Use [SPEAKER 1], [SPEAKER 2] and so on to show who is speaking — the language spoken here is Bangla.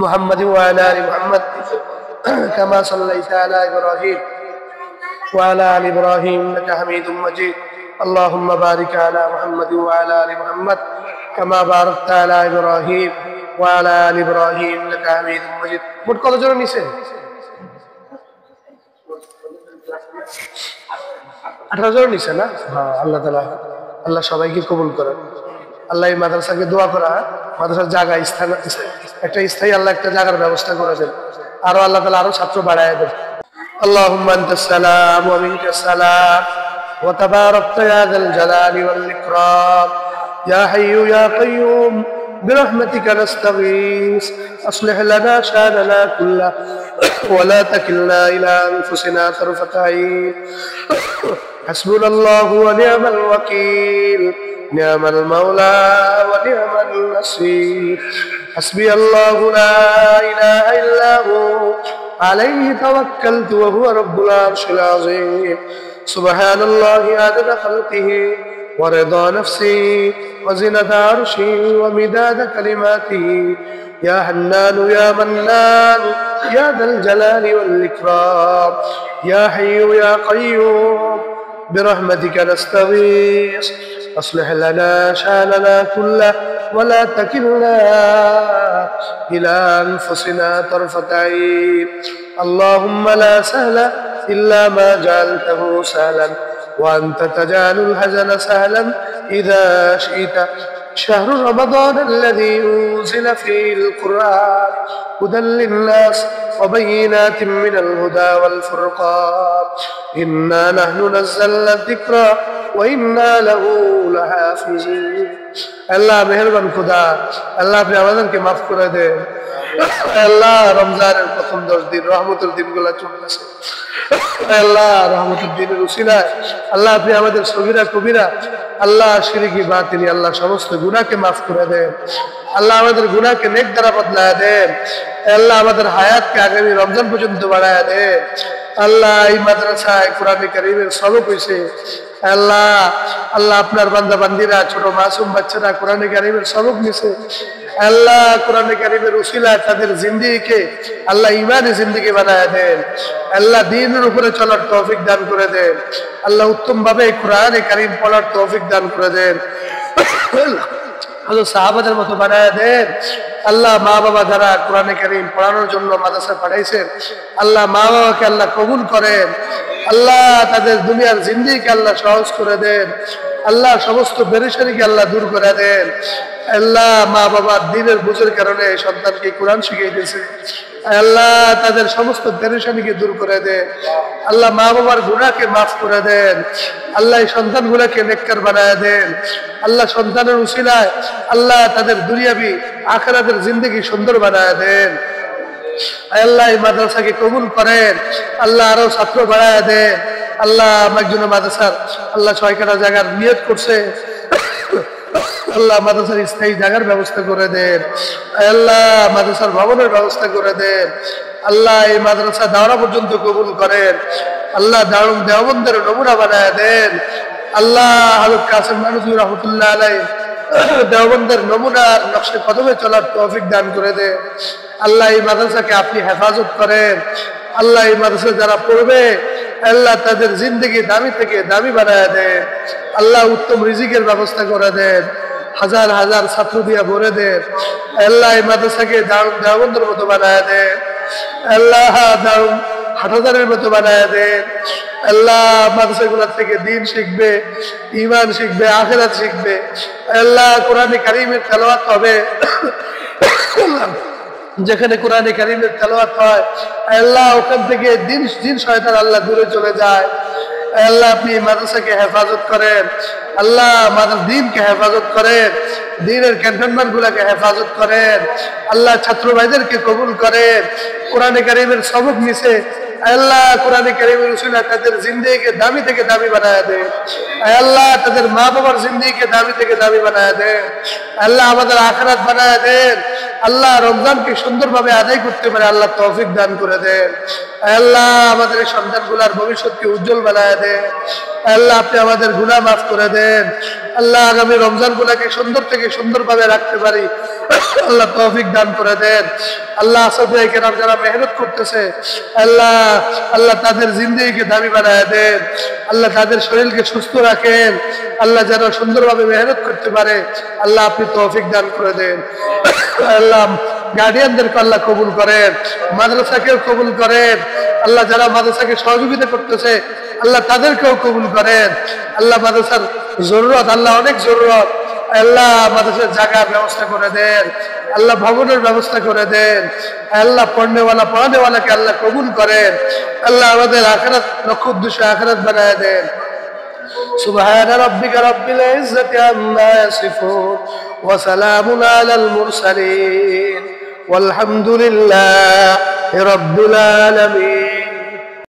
[SPEAKER 1] محمد وعلى آل محمد كما صليت على إبراهيم وعلى آل إبراهيم إنك حميد مجيد اللهم بارك على محمد وعلى آل محمد كما باركت على إبراهيم وعلى آل إبراهيم إنك حميد مجيد মোট কতজন নিছেন 18 জন নিছেন না হ্যাঁ আল্লাহ তাআলা আল্লাহ সবাইকে কবুল করেন আল্লাহ এই মাদ্রাসাকে দোয়া করা মাদ্রাসার জায়গা স্থান একটা স্থায়ী আল্লাহ একটা জায়গার ব্যবস্থা করে দেন আর আল্লাহ তাআলা আরো ছাত্র বাড়ায় দেন আল্লাহুম্মা আনতাস সালাম ওয়া মিনকাস সালাম ওয়া তাবারাকতা ইয়া যাল জালালি ওয়াল ইকরাম ইয়া হাইয়ু ইয়া কাইয়ুম برحمتك نستغيث أصلح لنا شأننا كله ولا تكلنا إلى أنفسنا طرفة عين حسبنا الله ونعم الوكيل نعم المولى ونعم النصير حسبي الله لا إله إلا هو عليه توكلت وهو رب العرش العظيم سبحان الله عدد خلقه ورضا نفسي وزنة عرشي ومداد كلماته يا حنان يا منان يا ذا الجلال والإكرام يا حي يا قيوم برحمتك نستغيث أصلح لنا شأننا كله ولا تكلنا إلى أنفسنا طرفة عين اللهم لا سهل إلا ما جعلته سهلا وأنت تجعل الحزن سهلا إذا شئت شهر رمضان الذي أنزل فيه القرآن هدى للناس وبينات من الهدى والفرقان إنا نحن نزلنا الذكر وإنا له لحافظين الله مهربان خدا الله আপনি আমাদেরকে maaf করে দেন আল্লাহ রমজানের প্রথম 10 দিন রহমতের দিনগুলো চলতেছে আল্লাহ রহমতের দিনের উসিলায় আল্লাহ আপনি আমাদের সগীরা কবিরা আল্লাহ শিরকি বাতিনি আল্লাহ সমস্ত গুনাহকে maaf করে দেন আল্লাহ আমাদের গুনাহকে নেক দ্বারা বদলায় দেন আল্লাহ আমাদের হায়াতকে আগামী রমজান পর্যন্ত বাড়ায় দেন আল্লাহ এই মাদ্রাসায় কোরআন কারীমের সবক হইছে আল্লাহ আল্লাহ আপনার বান্দা বান্দীরা ছোট মাসুম বাচ্চারা কোরআন কারীমের সবক নিছে আল্লাহ কোরআন কারীমের উসিলায় তাদের জিন্দেগিকে আল্লাহ ঈমানি জিন্দেগি বানায় দেন আল্লাহ দ্বীনের উপরে চলার তৌফিক দান করে দেন আল্লাহ উত্তম ভাবে কোরআন কারীম পড়ার তৌফিক দান করে দেন আল্লাহ সাহাবাদের মতো বানায় দেন আল্লাহ মা বাবা যারা কোরআন কারীম পড়ানোর জন্য মাদ্রাসা পাঠাইছেন আল্লাহ মা বাবাকে আল্লাহ কবুল করেন আল্লাহ তাদের দুনিয়ার জিন্দেগিকে আল্লাহ সহজ করে দেন আল্লাহ সমস্ত পেরেশানিকে আল্লাহ দূর করে দেন আল্লাহ মা বাবার দ্বীনের বুঝের কারণে সন্তানকে কোরআন শিখিয়ে দিয়েছে আল্লাহ তাদের সমস্ত পেরেশানিকে দূর করে দেন আল্লাহ মা বাবার গুনাহকে maaf করে দেন আল্লাহ এই সন্তানগুলোকে নেককার বানায় দেন আল্লাহ সন্তানের উসিলায় আল্লাহ তাদের দুনিয়াবি আখিরাতের জিন্দেগি সুন্দর বানায় দেন আল্লাহ এই মাদ্রাসাকে কবুল করেন আল্লাহ আরো ছাত্র বাড়ায় দেন আল্লাহ একজন মাদ্রাসার আল্লাহ 6 কাঠা জায়গার নিয়ত করছে আল্লাহ মাদ্রাসার স্থায়ী জায়গার ব্যবস্থা করে দেন আল্লাহ মাদ্রাসার ভবনের ব্যবস্থা করে দেন আল্লাহ এই মাদ্রাসা দাওরা পর্যন্ত কবুল করেন আল্লাহ দারুম দেওবন্দের নমুনা বানায় দেন আল্লাহ হযরত কাসেম নানুতুবি রাহমাতুল্লাহ আলাইহি দেওবন্দের নমুনার নকশে কদমে চলার তৌফিক দান করে দেন আল্লাহ এই মাদ্রাসাকে আপনি হেফাজত করেন আল্লাহ এই মাদ্রাসা যারা পড়বে আল্লাহ তাদের জিন্দেগি দামি থেকে দামি বানায় দেন আল্লাহ উত্তম রিজিকের ব্যবস্থা করে দেন হাজার হাজার ছাত্র দিয়া ভরে দেন আল্লাহ এই মাদ্রাসাকে দেওবন্দের মতো বানায় দেন আল্লাহ দারুম হাটহাজারের মতো বানায় দেন আল্লাহ মাদ্রাসাগুলো থেকে দ্বীন শিখবে ঈমান শিখবে আখিরাত শিখবে আল্লাহ কোরআন কারীমের তেলাওয়াত হবে যেখানে কোরআন কারীমের তেলাওয়াত হয় আল্লাহ ওখান থেকে দিন শয়তান আল্লাহ দূরে চলে যায় আল্লাহ আপনি মাদ্রাসাকে হেফাজত করেন আল্লাহ মাদ্রাসা দ্বীনকে হেফাজত করেন দ্বীনের ক্যান্টনমেন্ট গুলাকে হেফাজত করেন আল্লাহ ছাত্র ভাইদেরকে কবুল করেন কোরআন কারীমের সবক নিছে আল্লাহ কোরআন কারীমের উসিলায় তাদের জিন্দেগিকে দামি থেকে দামি বানায় দেন আল্লাহ তাদের মা বাবার জিন্দেগিকে দামি থেকে দামি বানায় দেন আল্লাহ আমাদের আখিরাত বানায় দেন আল্লাহ রমজানকে সুন্দরভাবে আদায় করতে পারে আল্লাহ তৌফিক দান করে দেন আল্লাহ আমাদের সন্তানগুলোর ভবিষ্যৎকে উজ্জ্বল বানায় দেন আল্লাহ আপনি আমাদের গুনাহ মাফ করে দেন। আল্লাহ আগামী রমজান গুলাকে সুন্দর থেকে সুন্দরভাবে রাখতে পারি আল্লাহ তৌফিক দান করে দেন। আল্লাহ আসফায়ে কেরাম যারা মেহনত করতেছে আল্লাহ আল্লাহ তাদের জিন্দেগিকে দামি বানায় দেন। আল্লাহ তাদের শরীরকে সুস্থ রাখেন। আল্লাহ যেন সুন্দরভাবে মেহনত করতে পারে আল্লাহ আপনি তৌফিক দান করে দেন। আল্লাহ গার্ডিয়ানদেরকে আল্লাহ কবুল করেন, মাদ্রাসাকেও কবুল করেন। আল্লাহ যারা মাদ্রাসাকে সহযোগিতা করতেছে আল্লাহ তাদেরকেও কবুল করেন। আল্লাহ মাদ্রাসার জরুরত, আল্লাহ অনেক জরুরত, আল্লাহ মাদ্রাসার জায়গার ব্যবস্থা করে দেন, আল্লাহ ভবনের ব্যবস্থা করে দেন। আল্লাহ পড়নেওয়ালা পড়ানেওয়ালাকে আল্লাহ কবুল করেন। আল্লাহ আমাদের আখিরাত লক্ষ্য উদ্দেশ্য আখিরাত বানায় দেন। সুবহান রাব্বিকা রাব্বিল ইজ্জাতি আম্মা ইয়াসিফুন ওয়া সালামুন আলাল মুরসালিন ওয়ালহামদুলিল্লাহি রাব্বিল আলামিন।